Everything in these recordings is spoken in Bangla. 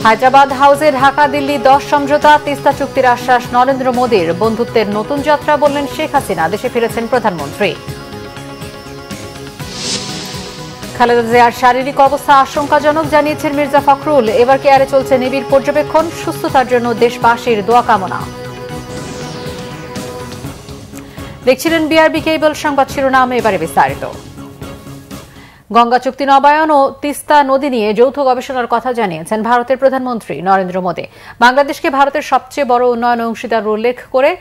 হায়দ্রাবাদ হাউসে ঢাকা দিল্লি 10 সমঝোতা, তিস্তা চুক্তির আশ্বাস নরেন্দ্র মোদীর। বন্ধুত্বের নতুন যাত্রা বললেন শেখ হাসিনা। দেশে ফিরেছেন প্রধানমন্ত্রী। খালেদা জিয়ার শারীরিক অবস্থা আশঙ্কাজনক জানিয়েছেন মির্জা ফখরুল। এবার কেয়ারে চলছে নিবিড় পর্যবেক্ষণ, সুস্থতার জন্য দেশবাসীর দোয়া কামনা। দেখছিলেন বিআরবি কেবল সংবাদ শিরোনাম, এবারে বিস্তারিত। গঙ্গা চুক্তি নবায়ন ও তিস্তা নদী নিয়ে যৌথ গবেষণার কথা জানিয়েছেন ভারতের প্রধানমন্ত্রী নরেন্দ্র মোদী। বাংলাদেশকে ভারতের সবচেয়ে বড় উন্নয়ন অংশীদার উল্লেখ করে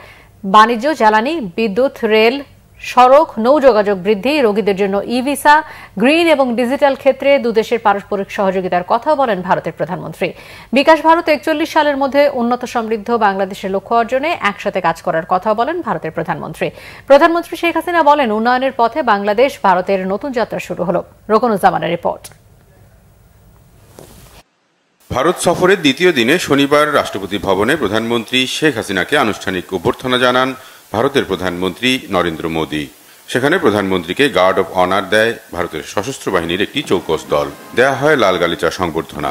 বাণিজ্য, জ্বালানি, বিদ্যুৎ, রেল, সড়ক, নৌ যোগাযোগ বৃদ্ধি, রোগীদের জন্য ই ভিসা, গ্রিন এবং ডিজিটাল ক্ষেত্রে দুদেশের পারস্পরিক সহযোগিতার কথা বলেন ভারতের প্রধানমন্ত্রী। বিকাশ ভারত 41 সালের মধ্যে উন্নত সমৃদ্ধ বাংলাদেশের লক্ষ্য অর্জনে একসাথে কাজ করার কথা বলেন ভারতের প্রধানমন্ত্রী। প্রধানমন্ত্রী শেখ হাসিনা বলেন, উন্নয়নের পথে বাংলাদেশ ভারতের নতুন যাত্রা শুরু হল। রোকনুজ্জামানের রিপোর্ট। ভারত সফরের দ্বিতীয় দিনে শনিবার রাষ্ট্রপতি ভবনে প্রধানমন্ত্রী শেখ হাসিনাকে আনুষ্ঠানিক অভ্যর্থনা জানান ভারতের প্রধানমন্ত্রী নরেন্দ্র মোদী। সেখানে প্রধানমন্ত্রীকে গার্ড অব অনার দেয় ভারতের সশস্ত্র বাহিনীর একটি চৌকস দল। দেয়া হয় লাল গালিচা সংবর্ধনা।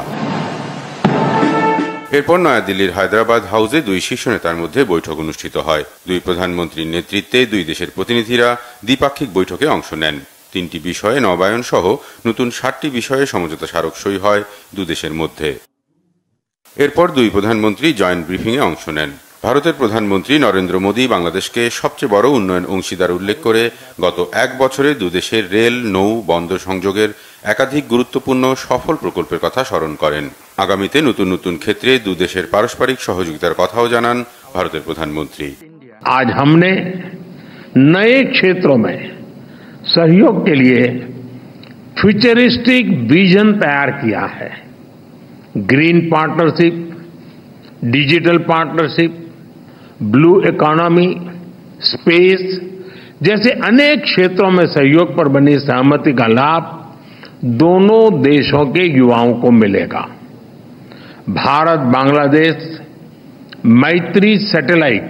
এরপর নয়াদিল্লির হায়দ্রাবাদ হাউসে দুই শীর্ষ নেতার মধ্যে বৈঠক অনুষ্ঠিত হয়। দুই প্রধানমন্ত্রীর নেতৃত্বে দুই দেশের প্রতিনিধিরা দ্বিপাক্ষিক বৈঠকে অংশ নেন। 3টি বিষয়ে নবায়ন সহ নতুন 7টি বিষয়ে সমঝোতা স্মারক সই হয় দুদেশের মধ্যে। এরপর দুই প্রধানমন্ত্রী জয়েন্ট ব্রিফিংয়ে অংশ নেন। ভারতের প্রধানমন্ত্রী নরেন্দ্র মোদী বাংলাদেশকে সবচেয়ে বড় উন্নয়ন অংশীদার উল্লেখ করে গত 1 বছরে দুদেশের রেল, নৌ, বন্দর সংযোগের একাধিক গুরুত্বপূর্ণ সফল প্রকল্পের কথা স্মরণ করেন। আগামীতে নতুন নতুন ক্ষেত্রে দুদেশের পারস্পরিক সহযোগিতার কথাও জানান ভারতের প্রধানমন্ত্রী। আজ हमने नए क्षेत्रों में सहयोग के लिए फ्यूचरिस्टिक विजन तैयार किया है। Green partnership, digital partnership, blue economy, space जैसे अनेक क्षेत्रों में सहयोग पर बनी सहमति का लाभ दोनों देशों के युवाओं को मिलेगा। भारत बांग्लादेश मैत्री सैटेलाइट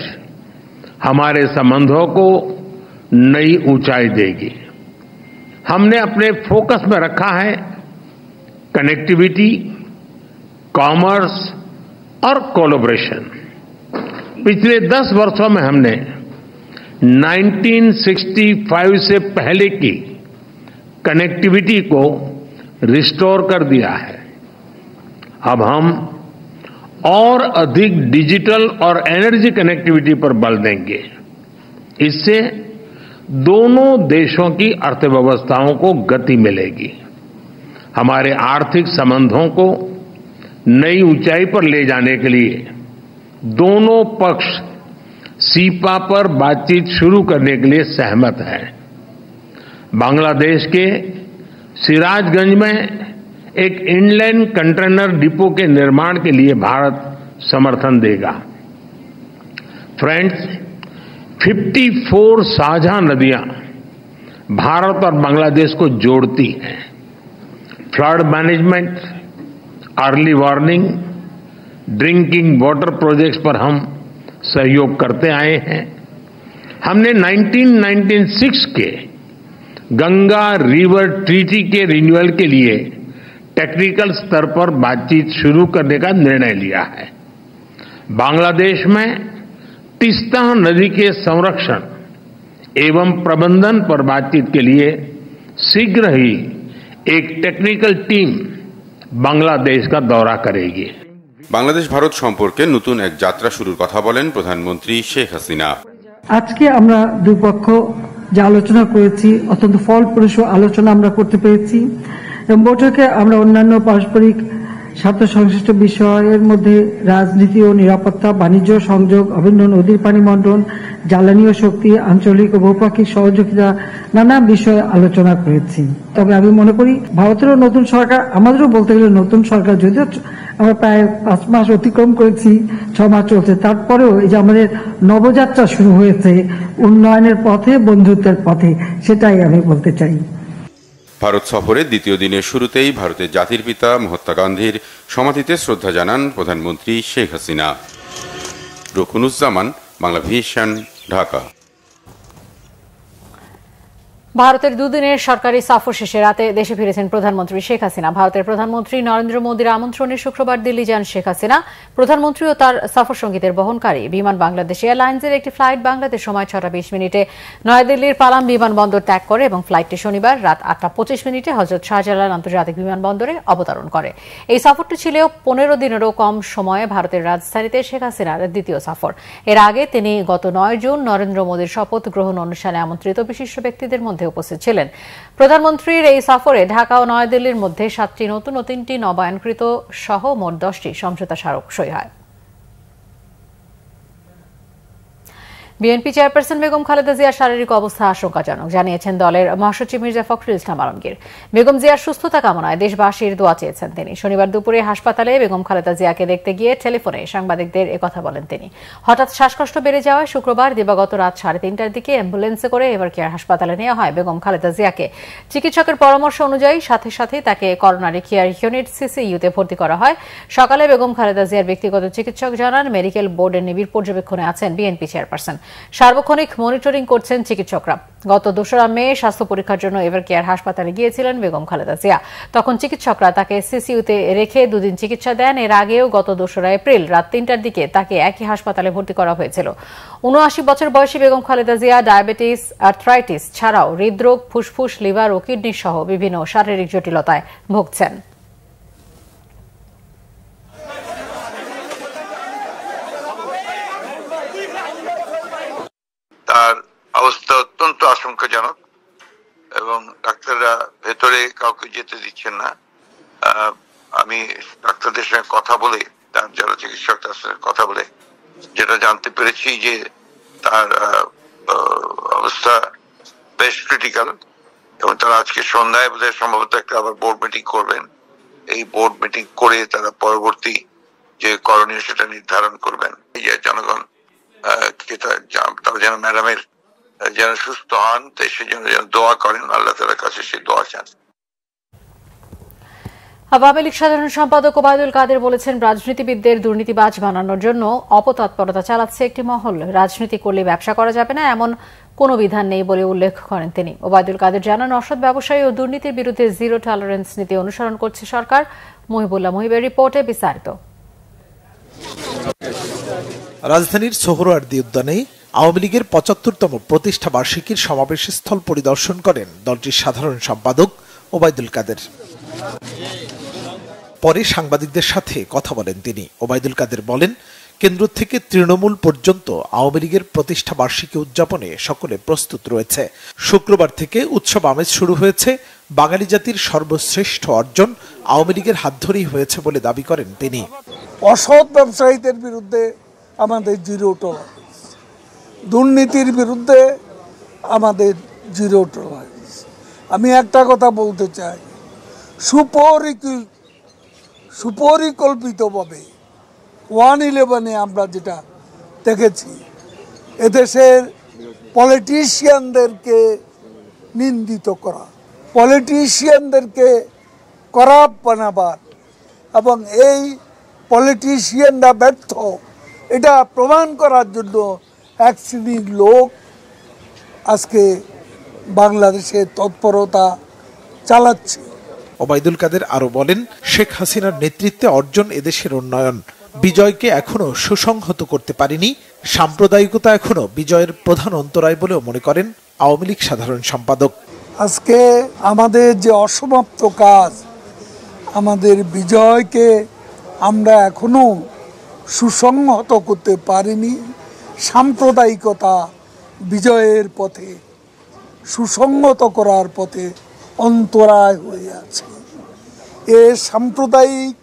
हमारे संबंधों को नई ऊंचाई देगी। हमने अपने फोकस में रखा है कनेक्टिविटी, कॉमर्स और कोलैबोरेशन। पिछले 10 वर्षों में हमने 1965 से पहले की कनेक्टिविटी को रिस्टोर कर दिया है। अब हम और अधिक डिजिटल और एनर्जी कनेक्टिविटी पर बल देंगे। इससे दोनों देशों की अर्थव्यवस्थाओं को गति मिलेगी। हमारे आर्थिक संबंधों को नई ऊंचाई पर ले जाने के लिए दोनों पक्ष सीपा पर बातचीत शुरू करने के लिए सहमत हैं। बांग्लादेश के सिराजगंज में एक इनलैंड कंटेनर डिपो के निर्माण के लिए भारत समर्थन देगा। फ्रेंड्स, 54 साझा नदियां भारत और बांग्लादेश को जोड़ती हैं। Flood management, early warning, drinking water projects पर हम सहयोग करते आए हैं। हमने 1996 के गंगा रिवर ट्रीटी के रिन्यूअल के लिए टेक्निकल स्तर पर बातचीत शुरू करने का निर्णय लिया है। बांग्लादेश में तीस्ता नदी के संरक्षण एवं प्रबंधन पर बातचीत के लिए शीघ्र ही एक टेक्निकल टीम बांग्लादेश का दौरा करेगी। বাংলাদেশ ভারত সম্পর্কে নতুন এক যাত্রা শুরুর কথা বলেন প্রধানমন্ত্রী শেখ হাসিনা। আজকে আমরা দুই পক্ষ যে আলোচনা করেছি, অত্যন্ত ফলপ্রসূ আলোচনা আমরা করতে পেরেছি এবং বৈঠকে আমরা অন্যান্য পারস্পরিক স্বার্থ সংশ্লিষ্ট বিষয়ের মধ্যে রাজনীতি ও নিরাপত্তা, বাণিজ্য, সংযোগ, অভিন্ন নদীর পানি বন্টন, জ্বালানি ও শক্তি, আঞ্চলিক ও বহুপাক্ষিক সহযোগিতা নানা বিষয়ে আলোচনা করেছি। তবে আমি মনে করি ভারতেরও নতুন সরকার, আমাদেরও বলতে গেলে নতুন সরকার, যদিও আমরা প্রায় 5 মাস অতিক্রম করেছি, 6 মাস চলছে, তারপরেও এই যে আমাদের নবযাত্রা শুরু হয়েছে উন্নয়নের পথে, বন্ধুত্বের পথে, সেটাই আমি বলতে চাই। ভারত সফরের দ্বিতীয় দিনের শুরুতেই ভারতের জাতির পিতা মহাত্মা গান্ধীর সমাধিতে শ্রদ্ধা জানান প্রধানমন্ত্রী শেখ হাসিনা। রোকনুজ্জামান, বাংলা ভিশন, ঢাকা। ভারতের দুদিনের সরকারি সফর শেষে রাতে দেশে ফিরেছেন প্রধানমন্ত্রী শেখ হাসিনা। ভারতের প্রধানমন্ত্রী নরেন্দ্র মোদীর আমন্ত্রণে শুক্রবার দিল্লি যান শেখ হাসিনা। প্রধানমন্ত্রী ও তার সফর সঙ্গীদের বহনকারী বিমান বাংলাদেশ এয়ারলাইন্সের একটি ফ্লাইট বাংলাদেশ সময় 6টা 20 মিনিটে নয়াদিল্লির পালাম বিমানবন্দর ত্যাগ করে এবং ফ্লাইটটি শনিবার রাত 8টা 25 মিনিটে হযরত শাহজালাল আন্তর্জাতিক বিমানবন্দরে অবতরণ করে। এই সফরটি ছিল 15 দিনেরও কম সময়ে ভারতের রাজধানীতে শেখ হাসিনার দ্বিতীয় সফর। এর আগে তিনি গত 9 জুন নরেন্দ্র মোদীর শপথ গ্রহণ অনুষ্ঠানে আমন্ত্রিত বিশিষ্ট ব্যক্তিদের মধ্যে উপস্থিত ছিলেন। প্রধানমন্ত্রীর এই সফরে ঢাকা ও নয়াদিল্লির মধ্যে 7টি নতুন ও 3টি নবায়নকৃত সহ মোট 10টি সমঝোতা স্মারক সই হয়। বিএনপি চেয়ারপারসন বেগম খালেদা জিয়ার শারীরিক অবস্থা আশঙ্কাজনক জানিয়েছেন দলের মহাসচিব মির্জা ফখরুল ইসলাম আলমগীর। বেগম জিয়ার সুস্থতা কামনায় দেশবাসীর দোয়া চেয়েছেন তিনি। শনিবার দুপুরে হাসপাতালে বেগম খালেদা জিয়াকে দেখতে গিয়ে টেলিফোনে সাংবাদিকদের একথা বলেন তিনি। হঠাৎ শ্বাসকষ্ট বেড়ে যাওয়ায় শুক্রবার দিবাগত রাত 3:30টার দিকে অ্যাম্বুলেন্সে করে এভার কেয়ার হাসপাতালে নেওয়া হয় বেগম খালেদা জিয়াকে। চিকিৎসকের পরামর্শ অনুযায়ী সাথে সাথে তাকে করোনারি কেয়ার ইউনিট সিসিইউতে ভর্তি করা হয়। সকালে বেগম খালেদা জিয়ার ব্যক্তিগত চিকিৎসক জানান মেডিকেল বোর্ডের নিবিড় পর্যবেক্ষণে আছেন বিএনপি চেয়ারপারসন। সার্বক্ষণিক মনিটরিং করছেন চিকিৎসকরা। গত 2রা মে স্বাস্থ্য পরীক্ষার জন্য এভার কেয়ার হাসপাতালে গিয়েছিলেন বেগম খালেদা জিয়া। তখন চিকিৎসকরা তাকে সিসিইউতে রেখে 2 দিন চিকিৎসা দেন। এর আগেও গত 2রা এপ্রিল রাত 3টার দিকে তাকে একই হাসপাতালে ভর্তি করা হয়েছিল। 79 বছর বয়সী বেগম খালেদা জিয়া ডায়াবেটিস, আর্থ্রাইটিস ছাড়াও হৃদরোগ, ফুসফুস, লিভার ও কিডনি সহ বিভিন্ন শারীরিক জটিলতায় ভুগছেন। তার অবস্থা অত্যন্ত আশঙ্কাজনক এবং ডাক্তাররা ভেতরে কাউকে যেতে দিচ্ছেন না। আমি ডাক্তারদের সঙ্গে কথা বলে, তার যারা চিকিৎসক তার সঙ্গে কথা বলে যেটা জানতে পেরেছি যে তার অবস্থা বেশ ক্রিটিক্যাল এবং তারা আজকে সন্ধ্যায় বোধহয় সম্ভবত একটা আবার বোর্ড মিটিং করবেন। এই বোর্ড মিটিং করে তারা পরবর্তী যে করণীয় সেটা নির্ধারণ করবেন। এই যে জনগণ তারা যেন ম্যাডামের যেন সুস্থ হন, সেজন্য যেন দোয়া করেন, আল্লাহ তাআলার কাছে সেই দোয়া চান। আওয়ামী লীগ সাধারণ সম্পাদক ওবায়দুল কাদের বলেছেন, রাজনীতিবিদদের দুর্নীতিবাজ বানানোর জন্য অপতৎপরতা চালাচ্ছে একটি মহল। রাজনীতি করলে ব্যবসা করা যাবে না এমন কোনো বিধান নেই বলে উল্লেখ করেন তিনি। ওবায়দুল কাদের জানান, অসৎ ব্যবসায়ী ও দুর্নীতির বিরুদ্ধে জিরো টলারেন্স নীতি অনুসরণ করছে সরকার। মহিবুল্লাহ মহিবের রিপোর্টে বিস্তারিত। রাজধানীর সোহরাওয়ার্দী উদ্যানে আওয়ামী লীগের 75তম প্রতিষ্ঠা বার্ষিকীর সমাবেশ স্থল পরিদর্শন করেন দলটির সাধারণ সম্পাদক ওবায়দুল কাদের। পরে সাংবাদিকদের সাথে কথা বলেন তিনি। ওবায়দুল কাদের বলেন, কেন্দ্র থেকে তৃণমূল পর্যন্ত আওয়ামী লীগের প্রতিষ্ঠা বার্ষিকী উদযাপনে সকলে প্রস্তুত রয়েছে। শুক্রবার থেকে উৎসব আমেজ শুরু হয়েছে। বাঙালি জাতির সর্বশ্রেষ্ঠ অর্জন আওয়ামী লীগের হাত ধরেই হয়েছে বলে দাবি করেন তিনি। অসৎ ব্যবসায়ীদের বিরুদ্ধে আমাদের জিরো টলারেন্স, দুর্নীতির বিরুদ্ধে আমাদের জিরো টলারেন্স। আমি একটা কথা বলতে চাই, সুপরিকল্পিতভাবে 1/11 আমরা যেটা দেখেছি, এদেশের পলিটিশিয়ানদেরকে নিন্দিত করা, পলিটিশিয়ানদেরকে করাপ্ট বানাবার এবং এই পলিটিশিয়ানরা ব্যর্থ এটা প্রমাণ করার জন্য এক শ্রেণীর লোক আজকে বাংলাদেশে তৎপরতা চালাচ্ছে। ওবায়দুল কাদের আরো বলেন, শেখ হাসিনার নেতৃত্বে অর্জন এদেশের উন্নয়ন। বিজয়কে এখনো সুসংহত করতে পারেনি। সাম্প্রদায়িকতা এখনো বিজয়ের প্রধান অন্তরায় বলেও মনে করেন আওয়ামী লীগ সাধারণ সম্পাদক। আজকে আমাদের যে অসমাপ্ত কাজ, আমাদের বিজয়কে আমরা এখনো সুসংহত করতে পারিনি। সাম্প্রদায়িকতা বিজয়ের পথে, সুসংহত করার পথে অন্তরায় হয়ে আছে। এ সাম্প্রদায়িক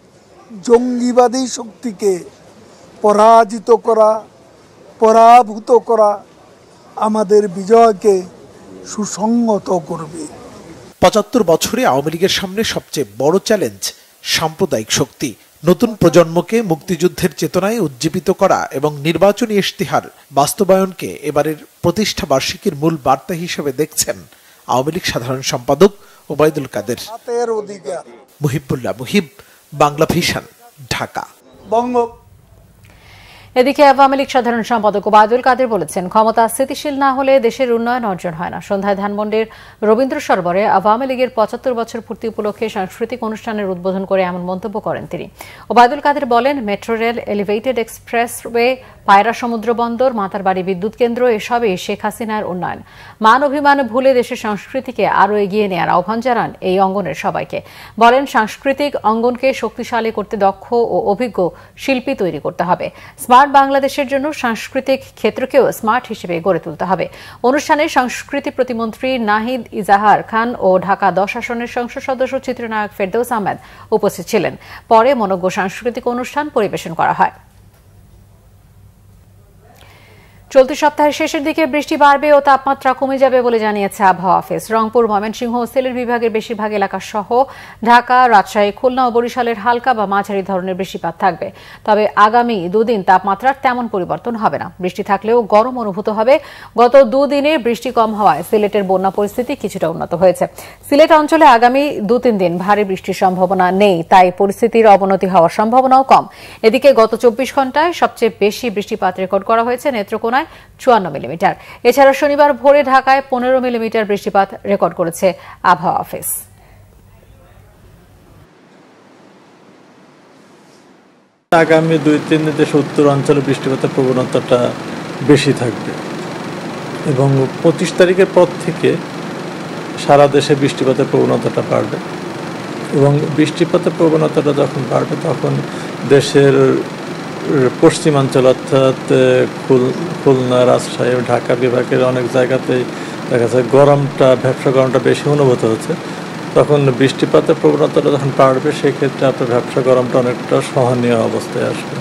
জঙ্গিবাদী শক্তিকে পরাজিত করা, পরাভূত করা আমাদের বিজয়কে সুসংহত করবে। 75 বছরে আওয়ামী লীগের সামনে সবচেয়ে বড় চ্যালেঞ্জ সাম্প্রদায়িক শক্তি। নতুন প্রজন্মকে মুক্তিযুদ্ধের চেতনায় উজ্জীবিত করা এবং নির্বাচনী ইশতেহার বাস্তবায়নকে এবারের প্রতিষ্ঠা বার্ষিকীর মূল বার্তা হিসেবে দেখছেন আওয়ামী লীগ সাধারণ সম্পাদক ওবায়দুল কাদের। মুহিবুল্লাহ মুহিব, বাংলা ভিশন, ঢাকা। এদিকে আওয়ামী লীগ সাধারণ সম্পাদক ওবায়দুল কাদের বলেছেন, ক্ষমতা স্থিতিশীল না হলে দেশের উন্নয়ন অর্জন হয় না। সন্ধ্যায় ধানমন্ডির রবীন্দ্র সরোবরে আওয়ামী লীগের ৭৫ বছর পূর্তি উপলক্ষে সাংস্কৃতিক অনুষ্ঠানের উদ্বোধন করে এমন মন্তব্য করেন তিনি। ওবায়দুল কাদের বলেন, মেট্রো রেল, এলিভেটেড এক্সপ্রেসওয়ে, পায়রা সমুদ্র বন্দর, মাতারবাড়ি বিদ্যুৎ কেন্দ্র এসবই শেখ হাসিনার উন্নয়ন। মান অভিমান ভুলে দেশের সংস্কৃতিকে আরও এগিয়ে নেওয়ার আহ্বান জানান এই অঙ্গনের সবাইকে। বলেন, সাংস্কৃতিক অঙ্গনকে শক্তিশালী করতে দক্ষ ও অভিজ্ঞ শিল্পী তৈরি করতে হবে। স্মার্ট বাংলাদেশের জন্য সাংস্কৃতিক ক্ষেত্রকেও স্মার্ট হিসেবে গড়ে তুলতে হবে। অনুষ্ঠানে সংস্কৃতি প্রতিমন্ত্রী নাহিদ ইজাহার খান ও ঢাকা ১০ আসনের সংসদ সদস্য চিত্রনায়ক ফেরদৌস আহমেদ উপস্থিত ছিলেন। পরে মনোজ্ঞ সাংস্কৃতিক অনুষ্ঠান পরিবেশন করা হয়। চলতি সপ্তাহের শেষের দিকে বৃষ্টি বাড়বে ও তাপমাত্রা কমে যাবে বলে জানিয়েছে আবহাওয়া অফিস। রংপুর, ময়মনসিংহ ও সিলেট বিভাগের বেশিরভাগ এলাকা সহ ঢাকা, রাজশাহী, খুলনা ও বরিশালের হালকা বা মাঝারি ধরনের বৃষ্টিপাত থাকবে। তবে আগামী দুদিন তাপমাত্রার তেমন পরিবর্তন হবে না। বৃষ্টি থাকলেও গরম অনুভূত হবে। গত দুদিনে বৃষ্টি কম হওয়ায় সিলেটের বন্যা পরিস্থিতি কিছুটা উন্নত হয়েছে। সিলেট অঞ্চলে আগামী ২-৩ দিন ভারী বৃষ্টির সম্ভাবনা নেই, তাই পরিস্থিতির অবনতি হওয়ার সম্ভাবনাও কম। এদিকে গত ২৪ ঘণ্টায় সবচেয়ে বেশি বৃষ্টিপাত রেকর্ড করা হয়েছে নেত্রকোনায় ৫৪ মিলিমিটার। এছাড়া শনিবার ভোরে ঢাকায় ১৫ মিলিমিটার বৃষ্টিপাত রেকর্ড করেছে আবহাওয়া অফিস। আগামী ২-৩ দিন দেশে উত্তর অঞ্চলে বৃষ্টিপাতের প্রবণতাটা বেশি থাকবে এবং ২৫ তারিখের পর থেকে সারা দেশে বৃষ্টিপাতের প্রবণতাটা বাড়বে এবং বৃষ্টিপাতের প্রবণতাটা যখন বাড়বে তখন দেশের পশ্চিমাঞ্চল অর্থাৎ খুলনা, রাজশাহী, ঢাকা বিভাগের অনেক জায়গাতেই দেখা যায় ভ্যাপসা গরমটা বেশি অনুভূত হচ্ছে। তখন বৃষ্টিপাতের প্রবণতাটা যখন বাড়বে সেক্ষেত্রে আপনার ভ্যাপসা গরমটা অনেকটা সহনীয় অবস্থায় আসবে।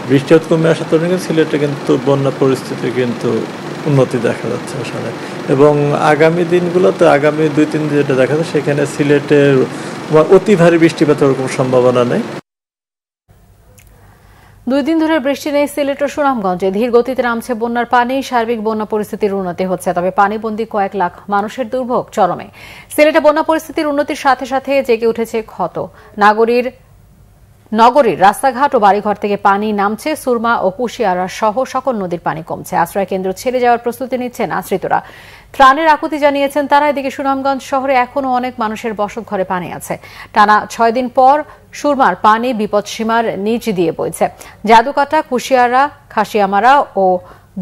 বৃষ্টিপাত কমে আসার তুলনায় সিলেটে কিন্তু বন্যা পরিস্থিতি কিন্তু উন্নতি দেখা যাচ্ছে আসলে এবং আগামী দিনগুলোতে আগামী ২-৩ দিন যেটা দেখা যাচ্ছে সেখানে সিলেটের অতি ভারী বৃষ্টিপাতের ওরকম সম্ভাবনা নেই। ২ দিন ধরে বৃষ্টি নেই সিলেট ও সুনামগঞ্জে। ধীর গতিতে নামছে বন্যার পানি। সার্বিক বন্যা পরিস্থিতির উন্নতি হচ্ছে, তবে পানিবন্দী কয়েক লাখ মানুষের দুর্ভোগ চরমে। সিলেটে বন্যা পরিস্থিতির উন্নতির সাথে সাথে জেগে উঠেছে ক্ষত। নগরীর রাস্তাঘাট ও বাড়িঘর থেকে পানি নামছে। সুরমা ও কুশিয়ারা সহ সকল নদীর পানি কমছে। আশ্রয় কেন্দ্র ছেড়ে যাওয়ার প্রস্তুতি নিচ্ছেন আশ্রিতরা। ত্রাণের আকুতি জানিয়েছেন তারা। এদিকে সুনামগঞ্জ শহরে এখনও অনেক মানুষের বসত ঘরে পানি আছে। টানা ৬ দিন পর সুরমার পানি বিপদসীমার নিচ দিয়ে বইছে। জাদুকাটা, কুশিয়ারা, খাসিয়ামারা ও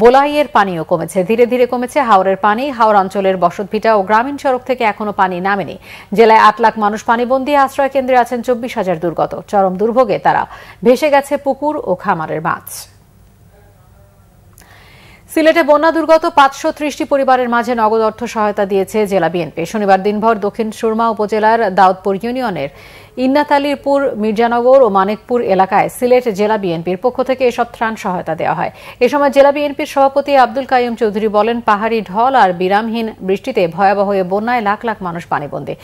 বোলাইয়ের পানিও কমেছে। ধীরে ধীরে কমেছে হাওরের পানি। হাওর অঞ্চলের বসতভিটা ও গ্রামীণ সড়ক থেকে এখনো পানি নামেনি। জেলায় ৮ লাখ মানুষ পানিবন্দী। আশ্রয় কেন্দ্রে আছেন ২৪,০০০ দুর্গত। চরম দুর্ভোগে তারা। ভেসে গেছে পুকুর ও খামারের মাছ। সিলেটে বন্যা দুর্গত ৫৩০টি পরিবারের মাঝে নগদ অর্থ সহায়তা দিয়েছে জেলা বিএনপি। শনিবার দিনভর দক্ষিণ সুরমা উপজেলার দাউদপুর ইউনিয়নের ইন্নাতালিরপুর, মির্জানগর ও মানিকপুর এলাকায় সিলেট জেলা বিএনপির পক্ষ থেকে এসব ত্রাণ সহায়তা দেওয়া হয়। এ সময় জেলা বিএনপির সভাপতি আব্দুল কাইয়ুম চৌধুরী বলেন, পাহাড়ি ঢল আর বিরামহীন বৃষ্টিতে ভয়াবহ বন্যায় লাখ লাখ মানুষ পানিবন্দী।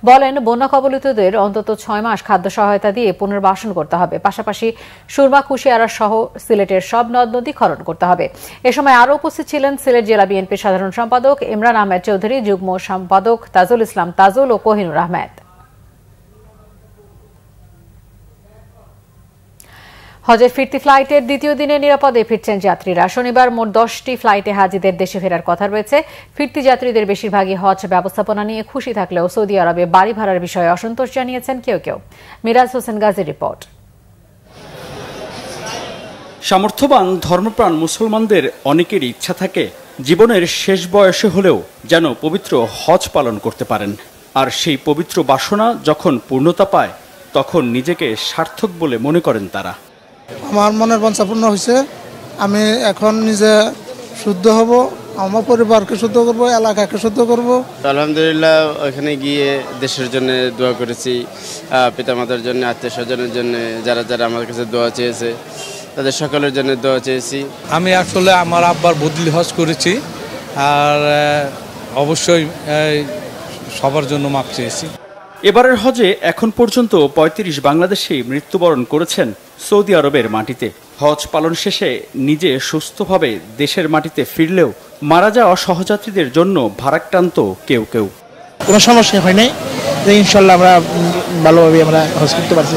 বলেন, বন্যা কবলিতদের অন্তত ৬ মাস খাদ্য সহায়তা দিয়ে পুনর্বাসন করতে হবে। পাশাপাশি সুরমা, কুশিয়ারা সহ সিলেটের সব নদ নদী খনন করতে হবে। এ সময় আরও উপস্থিত ছিলেন সিলেট জেলা বিএনপির সাধারণ সম্পাদক ইমরান আহমেদ চৌধুরী, যুগ্ম সম্পাদক তাজুল ইসলাম তাজুল ও কোহিনুর আহমেদ। হজের ফিরতি ফ্লাইটের দ্বিতীয় দিনে নিরাপদে ফিরছেন যাত্রীরা। শনিবার মোট ১০টি ফ্লাইটে হাজিদের দেশে ফেরার কথা রয়েছে। ফিরতি যাত্রীদের বেশিরভাগই হজ ব্যবস্থাপনা নিয়ে খুশি থাকলেও সৌদি আরবে বাড়ি ভাড়ার বিষয়ে অসন্তোষ জানিয়েছেন কেউ কেউ। মিরাজ হোসেন গাজীর রিপোর্ট। সামর্থ্যবান ধর্মপ্রাণ মুসলমানদের অনেকেরই ইচ্ছা থাকে জীবনের শেষ বয়সে হলেও যেন পবিত্র হজ পালন করতে পারেন। আর সেই পবিত্র বাসনা যখন পূর্ণতা পায় তখন নিজেকে সার্থক বলে মনে করেন তারা। আমার মনের বাঞ্ছা পূর্ণ হয়েছে। আমি এখন নিজে শুদ্ধ হব, আমার পরিবারকে শুদ্ধ করব, এলাকাকে শুদ্ধ করব। আলহামদুলিল্লাহ, ওখানে গিয়ে দেশের জন্য দোয়া করেছি, পিতামাতার জন্য, আত্মীয় স্বজনের জন্য, যারা যারা আমার কাছে দোয়া চেয়েছে তাদের সকলের জন্য দোয়া চেয়েছি। আমি আসলে আমার আব্বার বদলি হজ করেছি আর অবশ্যই সবার জন্য মাপ চেয়েছি। এবারের হজে এখন পর্যন্ত ৩৫ বাংলাদেশি মৃত্যুবরণ করেছেন সৌদি আরবের মাটিতে। হজ পালন শেষে নিজে সুস্থভাবে দেশের মাটিতে ফিরলেও মারা যাওয়া সহযাত্রীদের জন্য ভারাক্রান্ত কেউ কেউ। কোনো সমস্যা হয় নাই, ইনশাল্লাহ আমরা ভালোভাবে আমরা হজ করতে পারছি।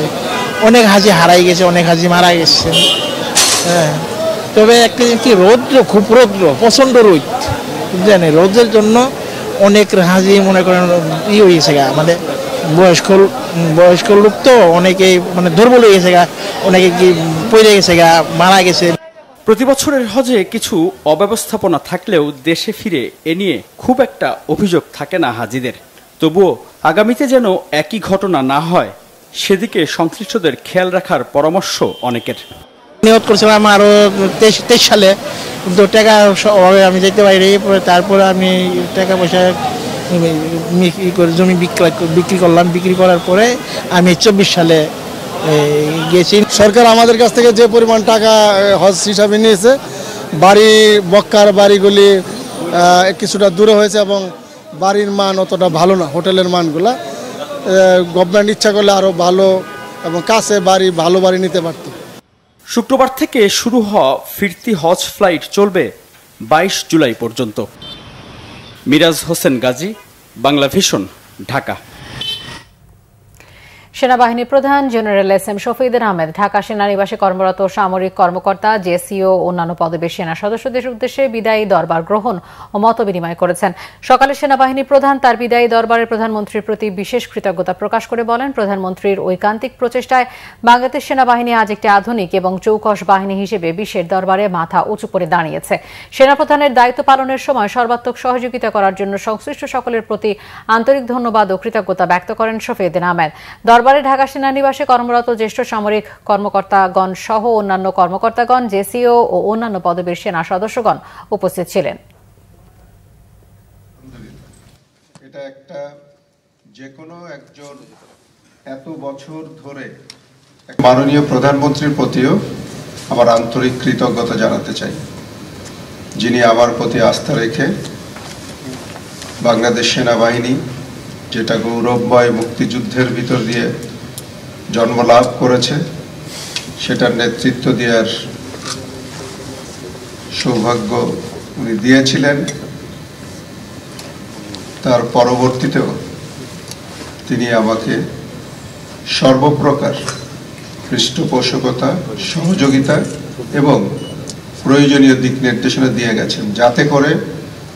অনেক হাজি হারাই গেছে, অনেক হাজি মারা গেছে। তবে একটা কি রৌদ্র, খুব রৌদ্র, প্রচণ্ড রোদ, জানেন রোদের জন্য অনেক হাজি মনে করেন হয়ে গেছে গা, মানে বয়স্ক লোক তো অনেকেই মানে দুর্বল হয়ে গেছে গা, অনেকে কি পড়ে গেছে গা, মারা গেছে। প্রতি বছরের হজে কিছু অব্যবস্থাপনা থাকলেও দেশে ফিরে এ নিয়ে খুব একটা অভিযোগ থাকে না হাজিদের। তবুও আগামীতে যেন একই ঘটনা না হয় সেদিকে সংশ্লিষ্টদের খেয়াল রাখার পরামর্শ অনেকের। নিয়ত করছিলাম আরো 23 সালে, কিন্তু টাকা অভাবে আমি যেতে পারি। তারপর আমি টাকা পয়সা জমি বিক্রি করলাম, বিক্রি করার পরে আমি 24 সালে গেছি। সরকার আমাদের কাছ থেকে যে পরিমাণ টাকা হজ হিসাবে নিয়েছে, বাড়ি মক্কার বাড়িগুলি কিছুটা দূরে হয়েছে এবং বাড়ির মান অতটা ভালো না, হোটেলের মানগুলা। গভর্নমেন্ট ইচ্ছা করলে আরো ভালো এবং কাছে বাড়ি, ভালো বাড়ি নিতে পারত। শুক্রবার থেকে শুরু হওয়া ফিরতি হজ ফ্লাইট চলবে 22 জুলাই পর্যন্ত। মিরাজ হোসেন গাজী, বাংলা ভিশন, ঢাকা। সেনাবাহিনী প্রধান জেনারেল এস.এম. শফিউদ্দিন আহমেদ ঢাকা সেনানিবাসে কর্মরত সামরিক কর্মকর্তা, জেসিও ও অন্যান্য পদবীর সেনা সদস্যদের উদ্দেশ্যে বিদায়ী দরবার গ্রহণ ও মত বিনিময় করেছেন। সকালে সেনাবাহিনী প্রধান তার বিদায়ী দরবারে প্রধানমন্ত্রীর প্রতি বিশেষ কৃতজ্ঞতা প্রকাশ করে বলেন, প্রধানমন্ত্রীর ঐকান্তিক প্রচেষ্টায় বাংলাদেশ সেনাবাহিনী আজ একটি আধুনিক এবং চৌকস বাহিনী হিসেবে বিশ্বের দরবারে মাথা উঁচু করে দাঁড়িয়েছে। সেনাপ্রধানের দায়িত্ব পালনের সময় সর্বাত্মক সহযোগিতা করার জন্য সংশ্লিষ্ট সকলের প্রতি আন্তরিক ধন্যবাদ ও কৃতজ্ঞতা ব্যক্ত করেন শফিউদ্দিন আহমেদ। দরবারে ঢাকা সেনানিবাসে কর্মরত জ্যেষ্ঠ সামরিক কর্মকর্তাগণ সহ অন্যান্য কর্মকর্তাগণ, জেসিও ও অন্যান্য পদবীর সেনা সদস্যগণ উপস্থিত ছিলেন। এটা একটা যে কোনো একজন এত বছর ধরে মাননীয় প্রধানমন্ত্রীর প্রতিও আমার আন্তরিক কৃতজ্ঞতা জানাতে চাই, যিনি আমার প্রতি আস্থা রেখে বাংলাদেশ সেনাবাহিনী, যেটা গৌরবময় মুক্তিযুদ্ধের ভিতর দিয়ে জন্ম লাভ করেছে, সেটার নেতৃত্ব দেওয়ার সৌভাগ্য উনি দিয়েছিলেন। তার পরবর্তীতেও তিনি আমাকে সর্বপ্রকার পৃষ্ঠপোষকতা, সহযোগিতা এবং প্রয়োজনীয় দিক নির্দেশনা দিয়ে গেছেন, যাতে করে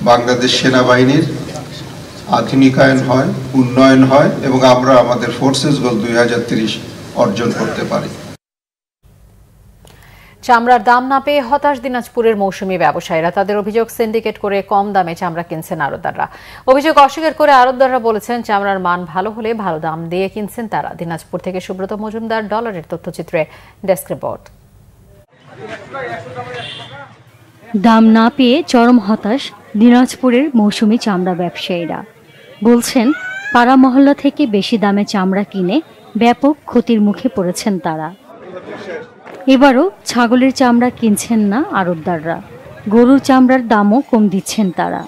বাংলাদেশ সেনাবাহিনীর আধুনিকায়ন হয়, উন্নয়ন হয় এবং আমরা আমাদের ফোর্সেস গোল 2030 অর্জন করতে পারি। চামড়ার দাম না পেয়ে হতাশ দিনাজপুরের মৌসুমী ব্যবসায়ীরা। তাদের অভিযোগ, সিন্ডিকেট করে কম দামে চামড়া কিনছেন আড়তদাররা। অভিযোগ অস্বীকার করে আড়তদাররা বলেছেন, চামড়ার মান ভালো হলে ভালো দাম দিয়ে কিনছেন তারা। দিনাজপুর থেকে সুব্রত মজুমদার, ডলারের তথ্যচিত্রে, ডেস্ক রিপোর্ট। দাম না পেয়ে চরম হতাশ দিনাজপুরের মৌসুমী চামড়া ব্যবসায়ীরা। বলছেন, পাড়া মহল্লা থেকে বেশি দামে চামড়া কিনে ব্যাপক ক্ষতির মুখে পড়েছেন তারা। এবারও ছাগলের চামড়া কিনছেন না আড়তদাররা, গরুর চামড়ার দামও কম দিচ্ছেন তারা।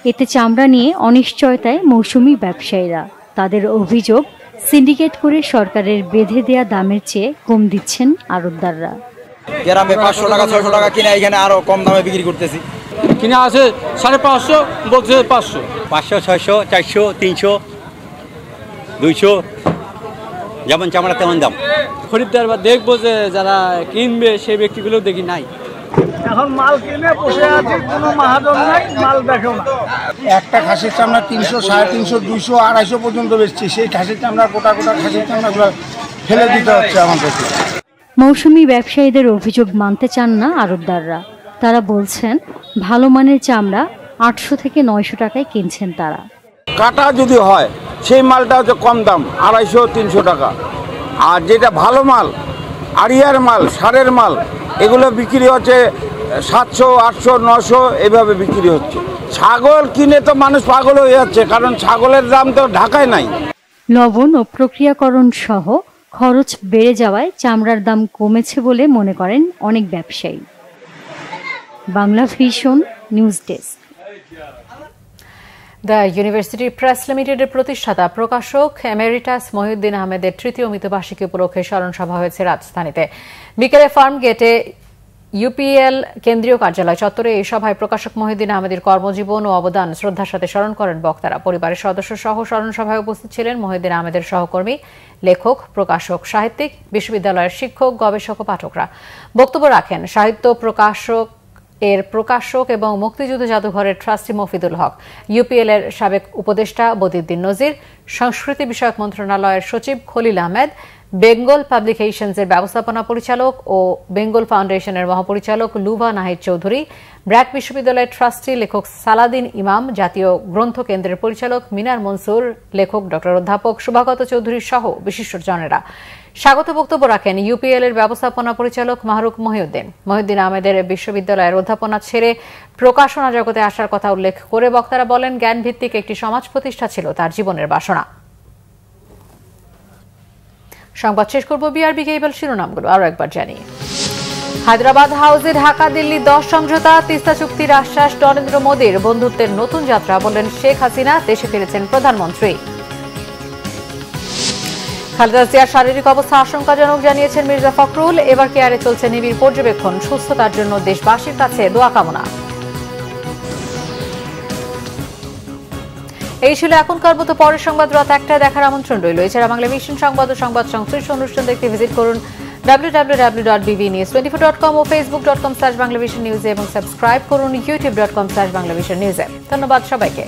এতে চামড়া নিয়ে অনিশ্চয়তায় মৌসুমী ব্যবসায়ীরা। তাদের অভিযোগ, সিন্ডিকেট করে সরকারের বেঁধে দেয়া দামের চেয়ে কম দিচ্ছেন আড়তদাররা। গ্রামে 500 টাকা 600 টাকা কিনে এখানে আরো কম দামে বিক্রি করতেছি। কিনে আছে 550, বলছে 500, 500, 600, 400, 300, 200, যেমন চামড়া তেমন দাম। খরিদ্দার বা দেখবো যে যারা কিনবে সেই ব্যক্তিগুলো দেখি নাই। এখন মাল কিনে বসে আছে, কোনো মাহাজন নাই, মাল দেখেও না। একটা খাসির চামড়া 300, 350, 200, 250 পর্যন্ত বেচছি। সেই খাসির চামড়া, গোটা খাসির চামড়াগুলো ফেলে দিতে হচ্ছে আমাদেরকে। মৌসুমী ব্যবসায়ীদের অভিযোগ মানতে চান না আড়তদাররা। তারা বলছেন, ভালো মানের চামড়া 800 থেকে 900 টাকায় কিনছেন তারা। কাটা যদি হয় সেই মালটা হচ্ছে কম দাম, 250-300 টাকা। আর যেটা ভালো মাল, আড়িয়ার মাল, সারের মাল, এগুলো বিক্রি হচ্ছে 700, 800, 900 এইভাবে বিক্রি হচ্ছে। ছাগল কিনে তো মানুষ পাগল হয়ে যাচ্ছে, কারণ ছাগলের দাম তো ঢাকায় নাই। লবণ ও প্রক্রিয়াকরণ সহ খরচ বেড়ে যাওয়ায় চামড়ার দাম কমেছে বলে মনে করেন অনেক ব্যবসায়ী। Bangla vision news desk. The university press লিমিটেডের প্রতিষ্ঠাতা প্রকাশক এমেরিটাস মহিউদ্দিন আহমেদের তৃতীয় মৃত্যুবার্ষিকী উপলক্ষে স্মরণ সভা হয়েছে রাজধানীতে। বিকেলে ফার্ম গেটে ইউপিএল কেন্দ্রীয় কার্যালয় চত্বরে এই সভায় প্রকাশক মহিউদ্দিন আহমেদের কর্মজীবন ও অবদান শ্রদ্ধার সাথে স্মরণ করেন বক্তারা। পরিবারের সদস্য সহ স্মরণ সভায় উপস্থিত ছিলেন মহিউদ্দিন আহমেদের সহকর্মী, লেখক, প্রকাশক, সাহিত্যিক, বিশ্ববিদ্যালয়ের শিক্ষক, গবেষক ও পাঠকরা। বক্তব্য রাখেন সাহিত্য প্রকাশক এবং মুক্তিযুদ্ধ জাদুঘরের ট্রাস্টি মফিদুল হক, ইউপিএল এর সাবেক উপদেষ্টা বদিউদ্দিন নজির, সংস্কৃতি বিষয়ক মন্ত্রণালয়ের সচিব খলিল আহমেদ, বেঙ্গল পাবলিকেশনসের ব্যবস্থাপনা পরিচালক ও বেঙ্গল ফাউন্ডেশনের মহাপরিচালক লুভা নাহিদ চৌধুরী, ব্র্যাক বিশ্ববিদ্যালয়ের ট্রাস্টি লেখক সালাদিন ইমাম, জাতীয় গ্রন্থ কেন্দ্রের পরিচালক মিনার মনসুর, লেখক অধ্যাপক শুভাগত চৌধুরী সহ বিশিষ্টজনেরা। স্বাগত বক্তব্য রাখেন ইউপিএল এর ব্যবস্থাপনা পরিচালক মাহরুখ মহিউদ্দিন। মহিউদ্দিন আহমেদের বিশ্ববিদ্যালয়ের অধ্যাপনা ছেড়ে প্রকাশনা জগতে আসার কথা উল্লেখ করে বক্তারা বলেন, জ্ঞানভিত্তিক একটি সমাজ প্রতিষ্ঠা ছিল তার জীবনের বাসনা। সংবাদ শেষ করব বিআরবি কেবল শিরোনামগুলো আরো একবার জানিয়ে। হায়দ্রাবাদ হাউসে ঢাকা দিল্লি 10 সমঝোতা, তিস্তা চুক্তির আশ্বাস নরেন্দ্র মোদীর, বন্ধুত্বের নতুন যাত্রা বললেন শেখ হাসিনা, দেশে ফিরেছেন প্রধানমন্ত্রী। খালেদা জিয়ার শারীরিক অবস্থা আশঙ্কাজনক জানিয়েছেন মির্জা ফখরুল, এবার কেয়ারে চলছে নিবিড় পর্যবেক্ষণ, সুস্থতার জন্য দেশবাসীর কাছে দোয়া কামনা। এই ছিল এখনকার মতো, পরের সংবাদ রাত 1টায় দেখার আমন্ত্রণ রইল। এছাড়া বাংলাভিশন সংবাদ ও সংবাদ সংশ্লিষ্ট অনুষ্ঠান দেখতে ভিজিট করুন www.bbnews24.com ও facebook.com/banglavisionnews এবং সাবস্ক্রাইব করুন youtube.com/banglavisionnews। ধন্যবাদ সবাইকে।